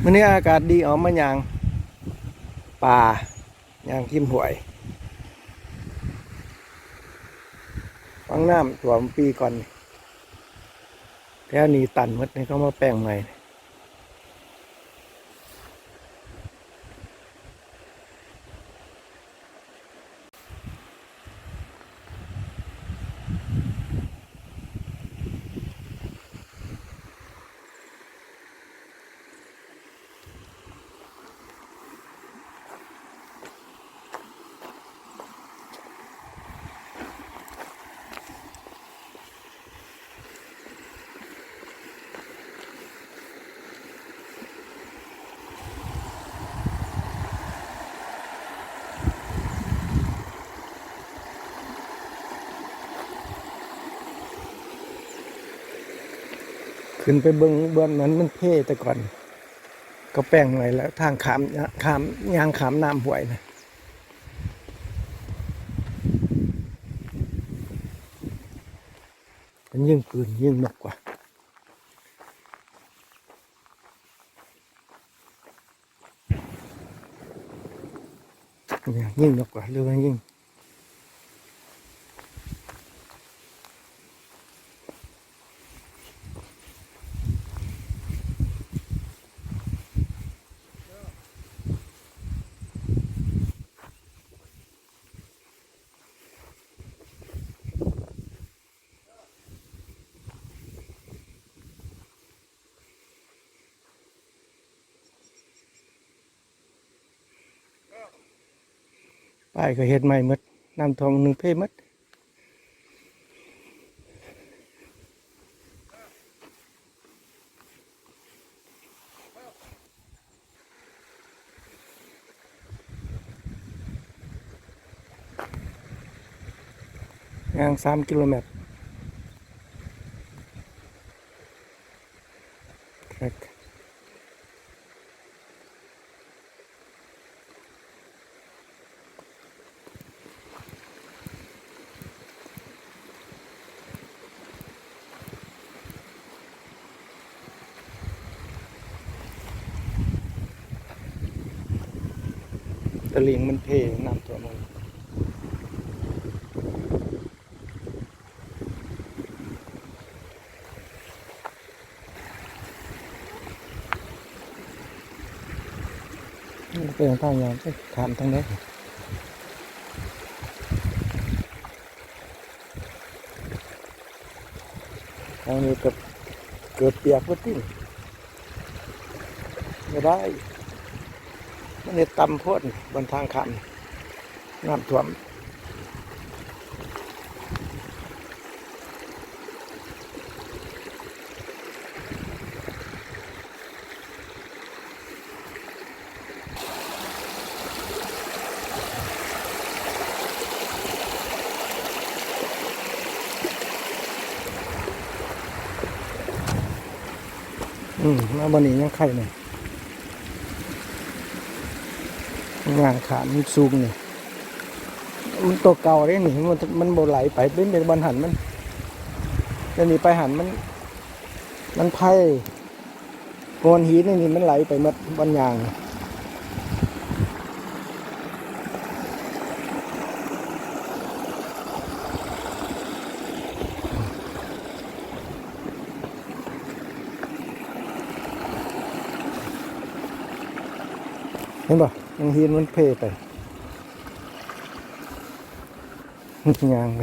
มื้อนี้อากาศดีออกมาย่างป่าย่างทิมหวยฟังน้ำท่วมปีก่อนแถวนี้ตันหมดนี่เขามาแปลงใหม่ขึ้นไปเบิ่งเบื้องนั้นมันเพ่แต่ก่อนก็แปลงใหม่แล้วทางขามยางขามน้ำหวยนะมันยิ่งปืนยิ่งหนักกว่ายิ่งหนักกว่าหรือว่ายิ่งป้ายก็เฮ็ดใหม่หมดน้ำท่วมหนึ่งเพ่หมดยาง3 กิโลเมตรตะลิงมันเพ่น้ำท่วมมันเป็นทางยางไปถามทางนี้ทางนี้เกิดเปียกก็ติ้งไม่ได้มันเนี่ยต่ำโพดบนทางขามน้ำท่วมมาบนนี้ยังไข่เนี่ยงานขามมันสูงเนี่ยมันตัวเก่าเลยนี่มันโบไหลไปเป็นบอลหันมันแล้วนี่ไปหันมันไพ่โกนหินนี่มันไหลไปหมดบอลยางเห็นป่ะยังหินมันเพ่ไปยางไป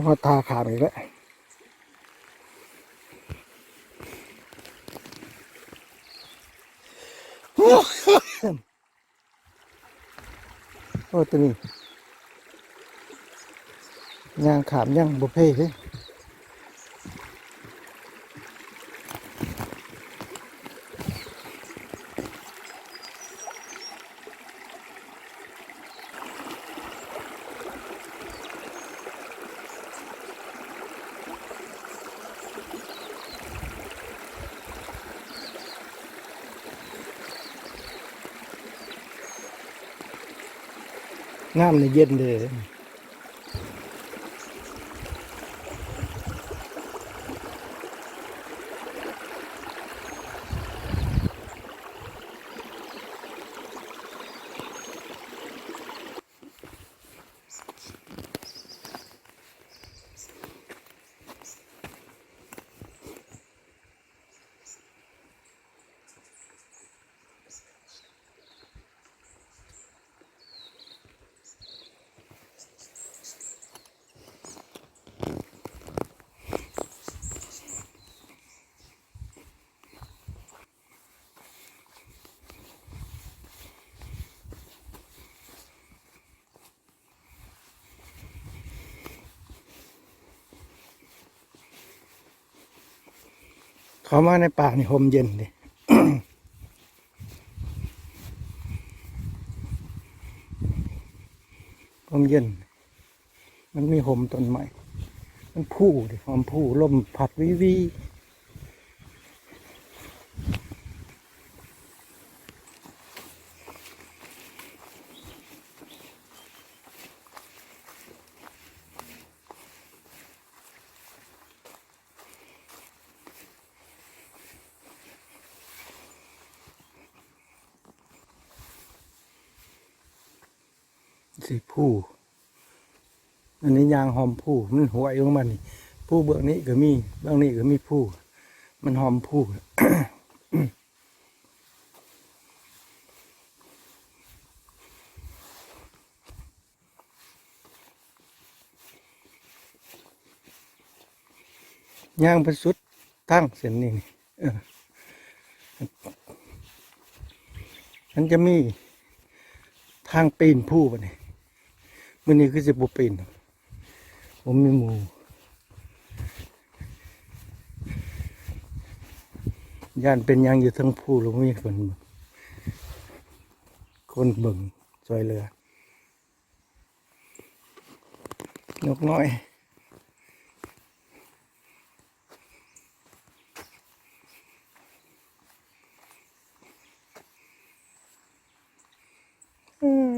พอทาขาดอีกแล้วโอ้ตัวนี้ยางขามยังบุเพ่เลยน้ำในเย็นเลยเขามาในป่านี่ลมเย็นดิลมเย็นมันมีห่มต้นไม้มันพู่ดิความพู่ลมพัดวิวีสิพู่อันนี้ยางหอมพู่มันหัวอยู่ของมันนี่พู่เบื้องนี้ก็มีเบื้องนี้ก็มีพู่มันหอมพู่ ย่างไปสุดทั้งเส้นนี้นี่มันจะมีทางปีนผู้ปะเนี่ยมื่อนี้คือจะบุปีนผมมีหมูย่านเป็นยังอยู่ทั้งผู้หรือมีคนเบิ่งจอยเรือนกน้อย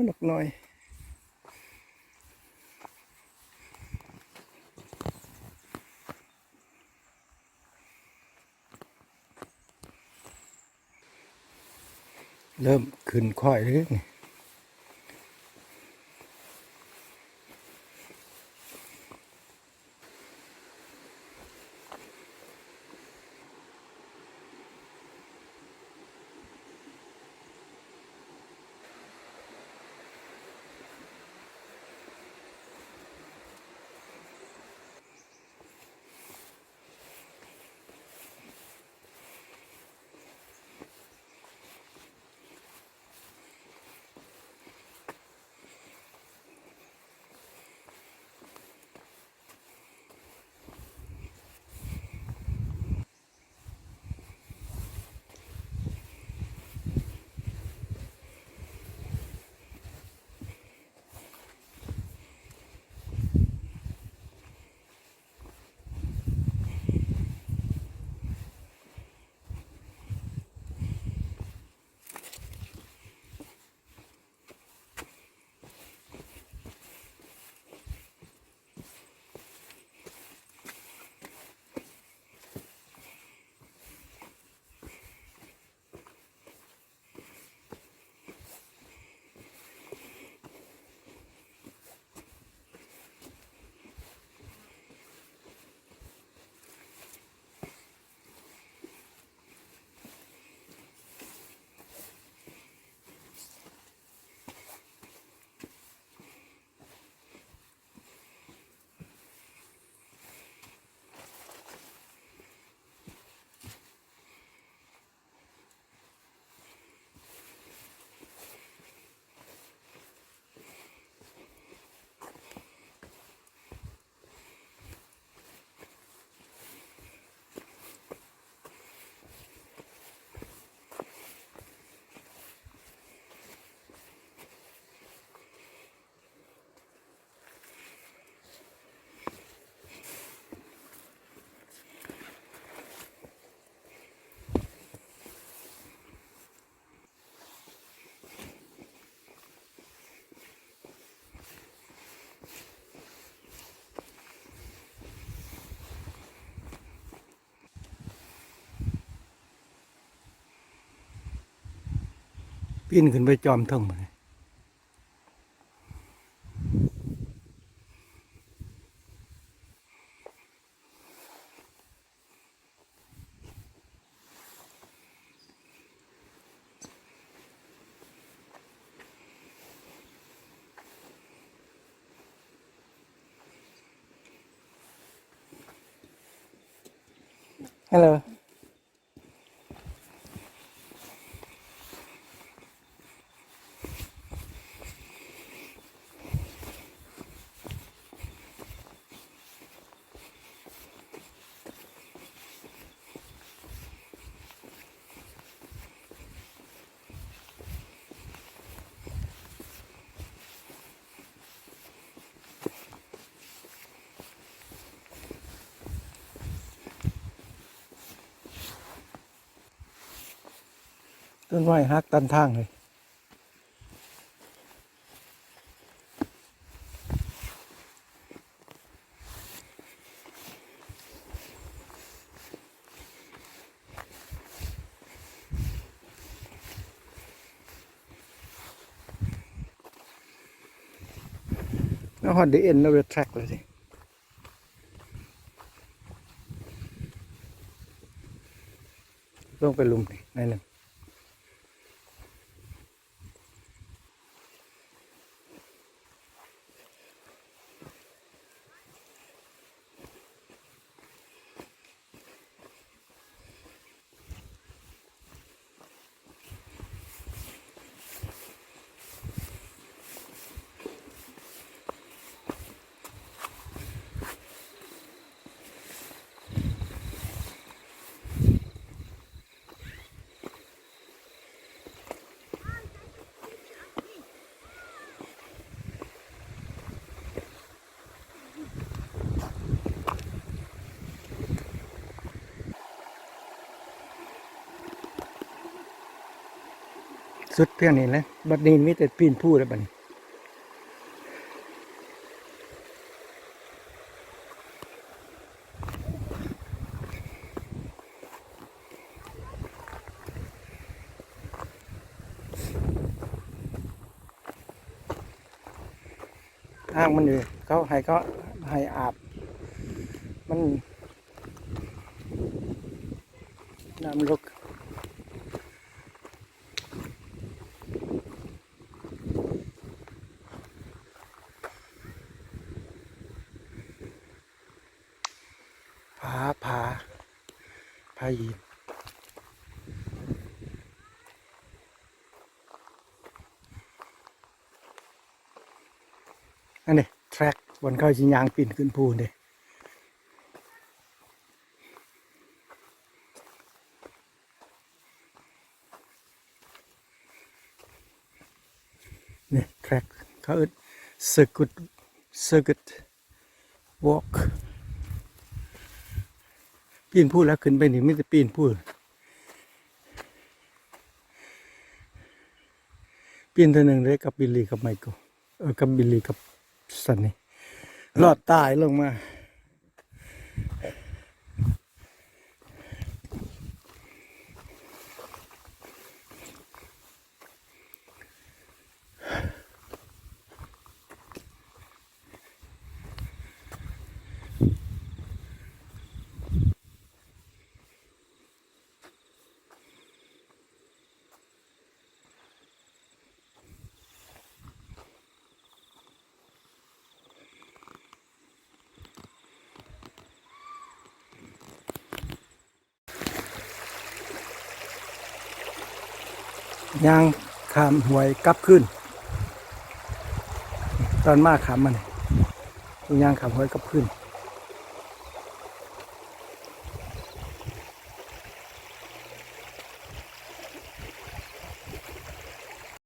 นกน้อยเริ่มขึ้นค่อยเลยนี่ ปีนขึ้นไปจอมเทิงมาฮัลโหลต้นไม้ฮักตันทางเลยแล้วฮอดดีเอ็นแล้วเวทแทร็กเลยสิลงไปลุมนี่ในหนึ่งสุดเพียงนี้นะบัดนี้มีแต่ปีนผู้แล้วบัดนี้ทางมันอยู่เขาให้อาบมันน้ำลึกผาหินอันนี้แทร็กบนเขาชิยางปีนขึ้นภูนี่นี่แทร็กเขาเอิ้นcircuit walk ปีนพูดแล้วขึ้นไปนี่ไม่ได้ปีนพูดปีนเท่านึงเลยกับบิลลี่กับไมเคิลกับบิลลี่กับซันนี่รอดตายลงมาย่างขามหวยกลับขึ้นตอนมาขามมันย่างขามหวยกลับขึ้น